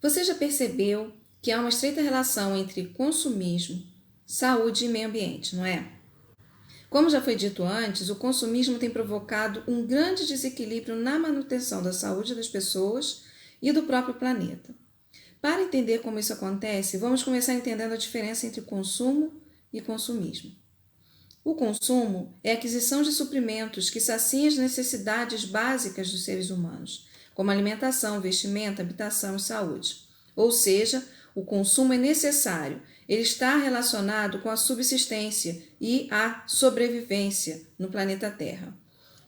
Você já percebeu que há uma estreita relação entre consumismo, saúde e meio ambiente, não é? Como já foi dito antes, o consumismo tem provocado um grande desequilíbrio na manutenção da saúde das pessoas e do próprio planeta. Para entender como isso acontece, vamos começar entendendo a diferença entre consumo e consumismo. O consumo é a aquisição de suprimentos que saciem as necessidades básicas dos seres humanos, como alimentação, vestimenta, habitação e saúde. Ou seja, o consumo é necessário, ele está relacionado com a subsistência e a sobrevivência no planeta Terra.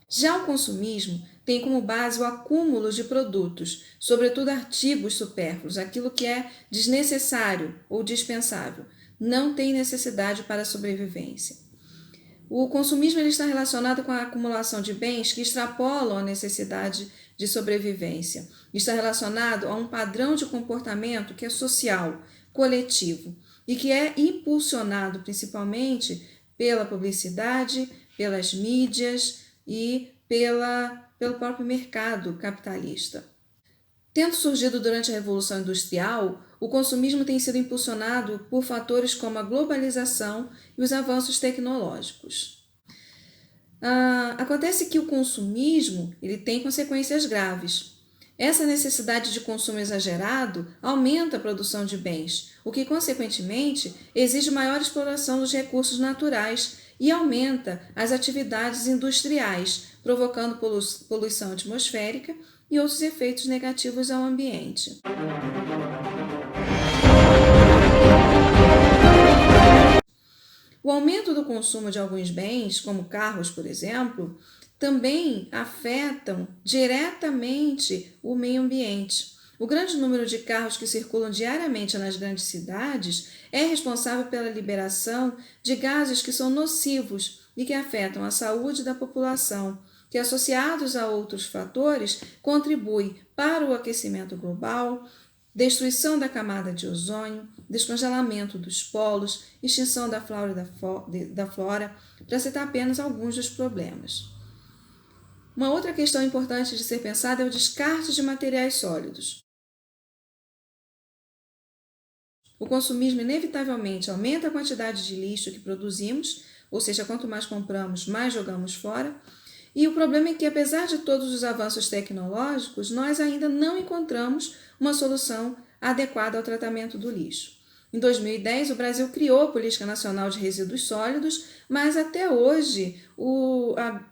Já o consumismo tem como base o acúmulo de produtos, sobretudo artigos supérfluos, aquilo que é desnecessário ou dispensável, não tem necessidade para a sobrevivência. O consumismo ele está relacionado com a acumulação de bens que extrapolam a necessidade de sobrevivência. Está relacionado a um padrão de comportamento que é social, coletivo e que é impulsionado principalmente pela publicidade, pelas mídias e pelo próprio mercado capitalista. Tendo surgido durante a Revolução Industrial, o consumismo tem sido impulsionado por fatores como a globalização e os avanços tecnológicos. Acontece que o consumismo ele tem consequências graves. Essa necessidade de consumo exagerado aumenta a produção de bens, o que, consequentemente, exige maior exploração dos recursos naturais e aumenta as atividades industriais, provocando poluição atmosférica e outros efeitos negativos ao ambiente. O aumento do consumo de alguns bens, como carros, por exemplo, também afetam diretamente o meio ambiente. O grande número de carros que circulam diariamente nas grandes cidades é responsável pela liberação de gases que são nocivos e que afetam a saúde da população, que, associados a outros fatores, contribuem para o aquecimento global, destruição da camada de ozônio, descongelamento dos polos, extinção da flora e da flora, para citar apenas alguns dos problemas. Uma outra questão importante de ser pensada é o descarte de materiais sólidos. O consumismo inevitavelmente aumenta a quantidade de lixo que produzimos, ou seja, quanto mais compramos, mais jogamos fora. E o problema é que, apesar de todos os avanços tecnológicos, nós ainda não encontramos uma solução adequada ao tratamento do lixo. Em 2010, o Brasil criou a Política Nacional de Resíduos Sólidos, mas até hoje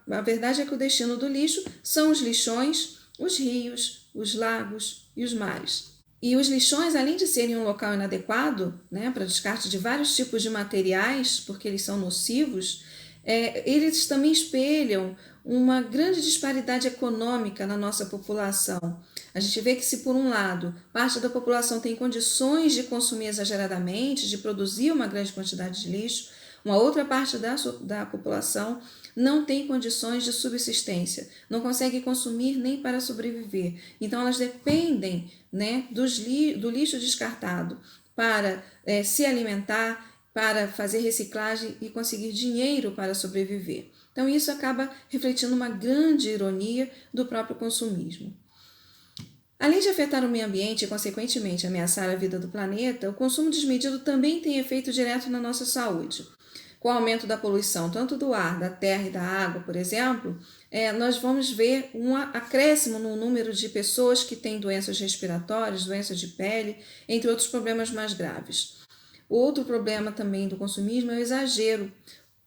a verdade é que o destino do lixo são os lixões, os rios, os lagos e os mares. E os lixões, além de serem um local inadequado, para descarte de vários tipos de materiais, porque eles são nocivos, eles também espelham uma grande disparidade econômica na nossa população. A gente vê que se, por um lado, parte da população tem condições de consumir exageradamente, de produzir uma grande quantidade de lixo, uma outra parte da população não tem condições de subsistência, não consegue consumir nem para sobreviver. Então, elas dependem do lixo descartado para se alimentar, para fazer reciclagem e conseguir dinheiro para sobreviver. Então, isso acaba refletindo uma grande ironia do próprio consumismo. Além de afetar o meio ambiente e, consequentemente, ameaçar a vida do planeta, o consumo desmedido também tem efeito direto na nossa saúde. Com o aumento da poluição, tanto do ar, da terra e da água, por exemplo, nós vamos ver um acréscimo no número de pessoas que têm doenças respiratórias, doenças de pele, entre outros problemas mais graves. Outro problema também do consumismo é o exagero.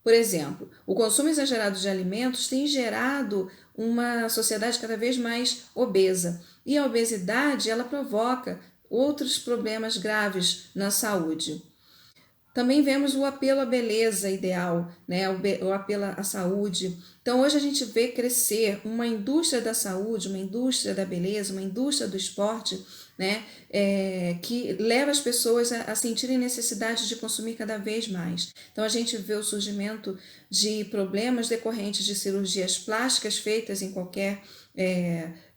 Por exemplo, o consumo exagerado de alimentos tem gerado uma sociedade cada vez mais obesa. E a obesidade, ela provoca outros problemas graves na saúde. Também vemos o apelo à beleza ideal, o apelo à saúde. Então, hoje a gente vê crescer uma indústria da saúde, uma indústria da beleza, uma indústria do esporte, que leva as pessoas a sentirem necessidade de consumir cada vez mais. Então, a gente vê o surgimento de problemas decorrentes de cirurgias plásticas feitas em qualquer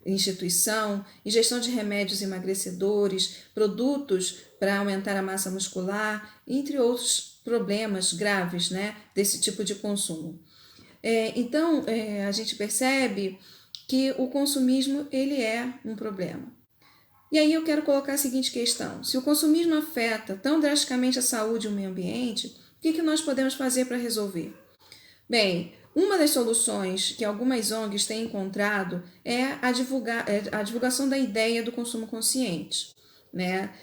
instituição, ingestão de remédios emagrecedores, produtos para aumentar a massa muscular, entre outros problemas graves desse tipo de consumo. Então, a gente percebe que o consumismo ele é um problema. E aí eu quero colocar a seguinte questão: se o consumismo afeta tão drasticamente a saúde e o meio ambiente, o que nós podemos fazer para resolver? Bem, uma das soluções que algumas ONGs têm encontrado é a divulgação da ideia do consumo consciente, né?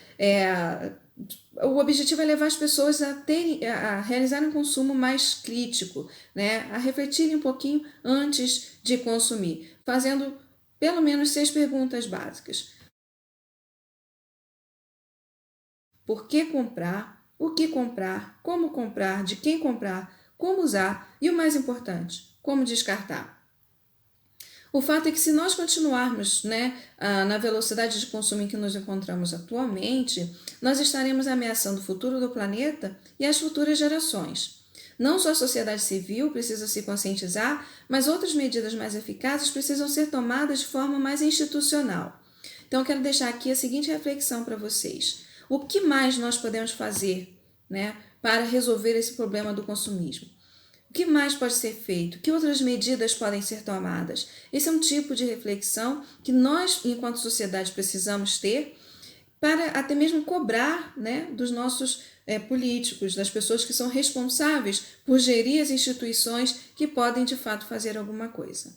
O objetivo é levar as pessoas a realizarem um consumo mais crítico, né? A refletirem um pouquinho antes de consumir, fazendo pelo menos 6 perguntas básicas. Por que comprar? O que comprar? Como comprar? De quem comprar? Como usar? E o mais importante, como descartar? O fato é que se nós continuarmos, na velocidade de consumo em que nos encontramos atualmente, nós estaremos ameaçando o futuro do planeta e as futuras gerações. Não só a sociedade civil precisa se conscientizar, mas outras medidas mais eficazes precisam ser tomadas de forma mais institucional. Então, eu quero deixar aqui a seguinte reflexão para vocês. O que mais nós podemos fazer, para resolver esse problema do consumismo? O que mais pode ser feito? Que outras medidas podem ser tomadas? Esse é um tipo de reflexão que nós, enquanto sociedade, precisamos ter para até mesmo cobrar, dos nossos políticos, das pessoas que são responsáveis por gerir as instituições que podem, de fato, fazer alguma coisa.